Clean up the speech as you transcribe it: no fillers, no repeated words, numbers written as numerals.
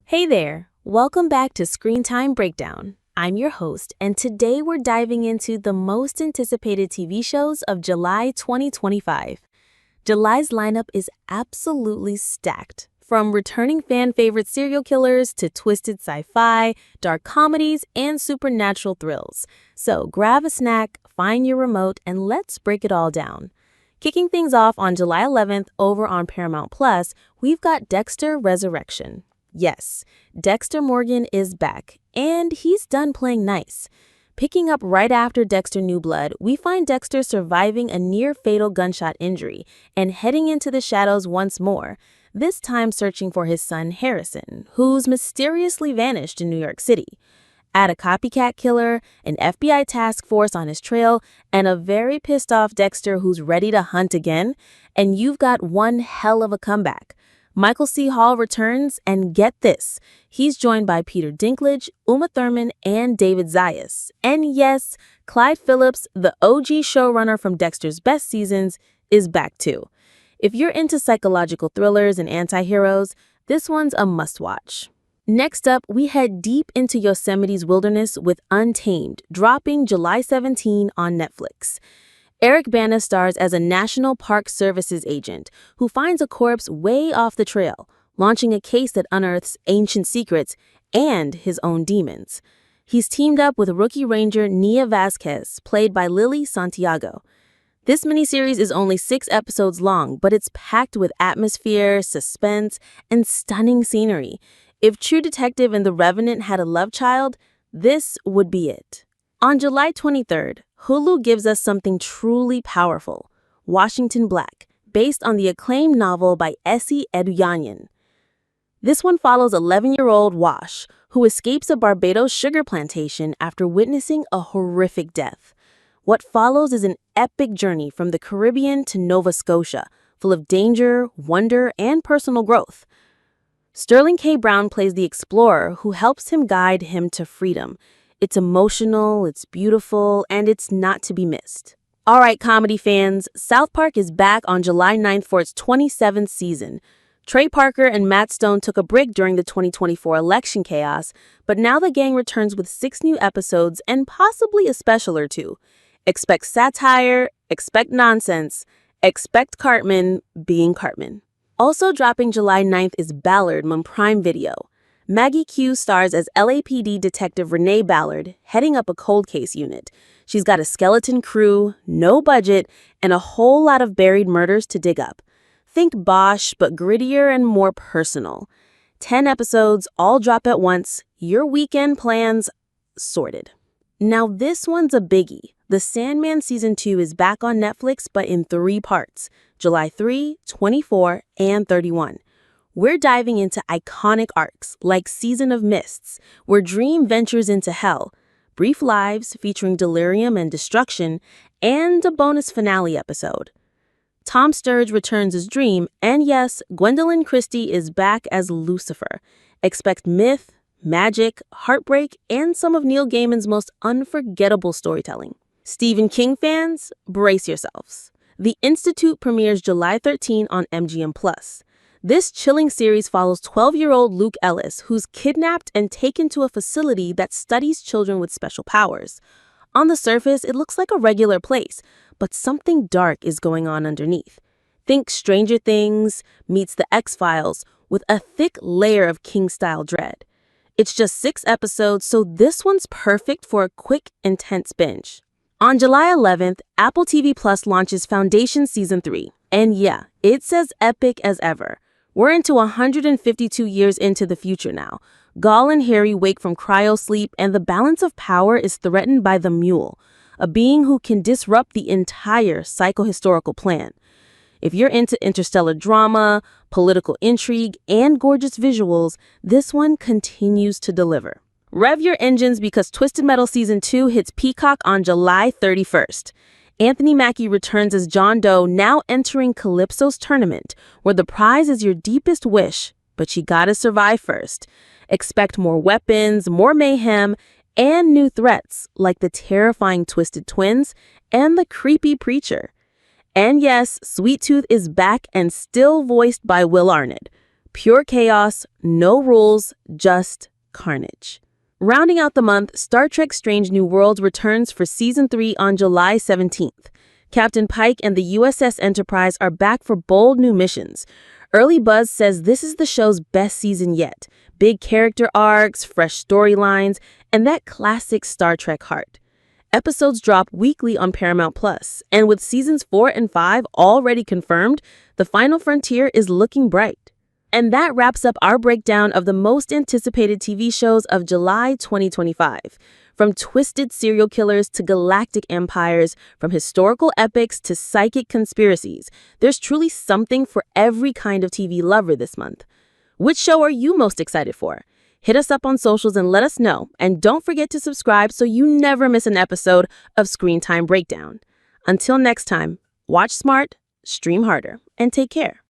Hey there! Welcome back to Screen Time Breakdown. I'm your host, and today we're diving into the most anticipated TV shows of July 2025. July's lineup is absolutely stacked. From returning fan-favorite serial killers to twisted sci-fi, dark comedies, and supernatural thrills. So grab a snack, find your remote, and let's break it all down. Kicking things off on July 11th over on Paramount Plus, we've got Dexter Resurrection. Yes, Dexter Morgan is back, and he's done playing nice. Picking up right after Dexter New Blood, we find Dexter surviving a near-fatal gunshot injury and heading into the shadows once more, this time searching for his son Harrison, who's mysteriously vanished in New York City. Add a copycat killer, an FBI task force on his trail, and a very pissed-off Dexter who's ready to hunt again, and you've got one hell of a comeback. Michael C. Hall returns, and get this, he's joined by Peter Dinklage, Uma Thurman, and David Zayas. And yes, Clyde Phillips, the OG showrunner from Dexter's best seasons, is back too. If you're into psychological thrillers and anti-heroes, this one's a must-watch. Next up, we head deep into Yosemite's wilderness with Untamed, dropping July 17 on Netflix. Eric Bana stars as a National Park Services agent who finds a corpse way off the trail, launching a case that unearths ancient secrets and his own demons. He's teamed up with rookie ranger Nia Vasquez, played by Lily Santiago. This miniseries is only 6 episodes long, but it's packed with atmosphere, suspense, and stunning scenery. If True Detective and The Revenant had a love child, this would be it. On July 23rd, Hulu gives us something truly powerful, Washington Black, based on the acclaimed novel by Essie Eduyanyan. This one follows 11-year-old Wash, who escapes a Barbados sugar plantation after witnessing a horrific death. What follows is an epic journey from the Caribbean to Nova Scotia, full of danger, wonder, and personal growth. Sterling K. Brown plays the explorer who helps him guide him to freedom. It's emotional, it's beautiful, and it's not to be missed. All right, comedy fans, South Park is back on July 9th for its 27th season. Trey Parker and Matt Stone took a break during the 2024 election chaos, but now the gang returns with 6 new episodes and possibly a special or two. Expect satire, expect nonsense, expect Cartman being Cartman. Also dropping July 9th is Ballard on Prime Video. Maggie Q stars as LAPD detective Renee Ballard, heading up a cold case unit. She's got a skeleton crew, no budget, and a whole lot of buried murders to dig up. Think Bosch, but grittier and more personal. 10 episodes, all drop at once, your weekend plans sorted. Now this one's a biggie. The Sandman Season 2 is back on Netflix, but in 3 parts, July 3, 24, and 31. We're diving into iconic arcs like Season of Mists, where Dream ventures into hell, brief lives featuring delirium and destruction, and a bonus finale episode. Tom Sturridge returns as Dream, and yes, Gwendolyn Christie is back as Lucifer. Expect myth, magic, heartbreak, and some of Neil Gaiman's most unforgettable storytelling. Stephen King fans, brace yourselves. The Institute premieres July 13 on MGM+. This chilling series follows 12-year-old Luke Ellis, who's kidnapped and taken to a facility that studies children with special powers. On the surface, it looks like a regular place, but something dark is going on underneath. Think Stranger Things meets The X-Files with a thick layer of King-style dread. It's just 6 episodes, so this one's perfect for a quick, intense binge. On July 11th, Apple TV Plus launches Foundation Season 3. And yeah, it says epic as ever. We're into 152 years into the future now. Gaul and Harry wake from cryosleep, and the balance of power is threatened by the Mule, a being who can disrupt the entire psychohistorical plan. If you're into interstellar drama, political intrigue, and gorgeous visuals, this one continues to deliver. Rev your engines because Twisted Metal Season 2 hits Peacock on July 31st. Anthony Mackie returns as John Doe, now entering Calypso's tournament, where the prize is your deepest wish, but you gotta survive first. Expect more weapons, more mayhem, and new threats like the terrifying Twisted Twins and the creepy Preacher. And yes, Sweet Tooth is back and still voiced by Will Arnett. Pure chaos, no rules, just carnage. Rounding out the month, Star Trek Strange New Worlds returns for Season 3 on July 17th. Captain Pike and the USS Enterprise are back for bold new missions. Early buzz says this is the show's best season yet. Big character arcs, fresh storylines, and that classic Star Trek heart. Episodes drop weekly on Paramount Plus, and with seasons 4 and 5 already confirmed, the final frontier is looking bright. And that wraps up our breakdown of the most anticipated TV shows of July 2025. From twisted serial killers to galactic empires, from historical epics to psychic conspiracies, there's truly something for every kind of TV lover this month. Which show are you most excited for? Hit us up on socials and let us know. And don't forget to subscribe so you never miss an episode of Screen Time Breakdown. Until next time, watch smart, stream harder, and take care.